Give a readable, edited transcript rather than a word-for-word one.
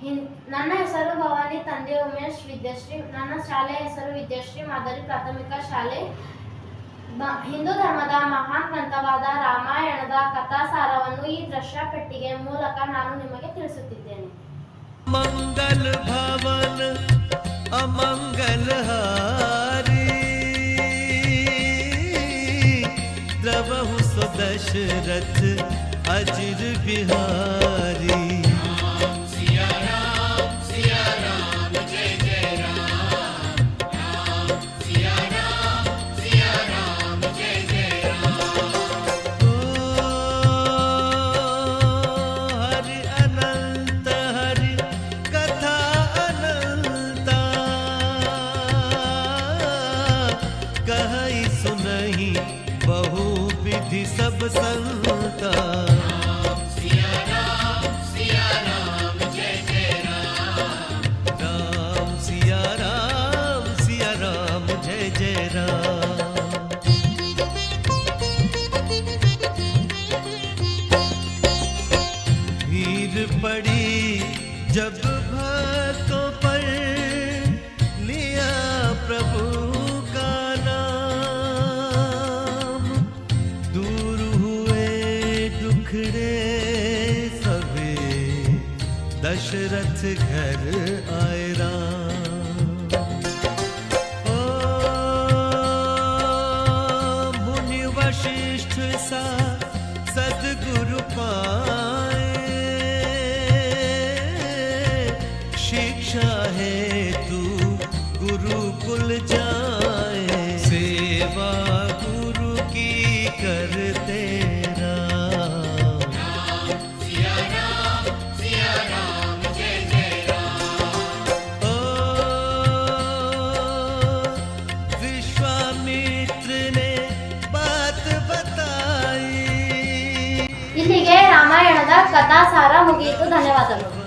ನನ್ನ ಹೆಸರು ಭವಾನಿ, ತಂದೆ ಉಮೇಶ್ ವಿದ್ಯಾಶ್ರೀ. ನನ್ನ ಶಾಲೆಯ ಹೆಸರು ವಿದ್ಯಾಶ್ರೀ ಮಾದರಿ ಪ್ರಾಥಮಿಕ ಶಾಲೆ. ಹಿಂದೂ ಧರ್ಮದ ಮಹಾನ್ ಗ್ರಂಥವಾದ ರಾಮಾಯಣದ ಕಥಾಸಾರವನ್ನು ಈ ದೃಶ್ಯ ಪೆಟ್ಟಿಗೆ ಮೂಲಕ ನಾನು ನಿಮಗೆ ತಿಳಿಸುತ್ತಿದ್ದೇನೆ. ಮಂಗಲ ಭವನ ಅಮಂಗಲ ಹಾರಿ द्रवहु सो दशरथ अजिर बिहारी. सिया राम जय जय राम. राम सिया राम जय जय राम. हरि अनंत हरि कथा अनंता कहि सुनहि बहु विधि सब संता. सिया राम जय जय राम. राम सिया राम जय जय राम. भीड़ पड़ी जब भक्तों पर लिया प्रभु का नाम. दूर हुए दुखड़े सभी दशरथ घर आए राम. ओ मुनि वशिष्ठ सा सद्गुरु पाए शिक्षा है तू गुरुकुल जाए. सेवा गुरु की करते राम. सिया राम जय जय राम. ओ विश्वामित्र ने बात बताई. ಇಲ್ಲಿಗೆ ರಾಮಾಯಣದ ಕಥಾಸಾರ ಮುಗಿಯಿತು. ಧನ್ಯವಾದಗಳು.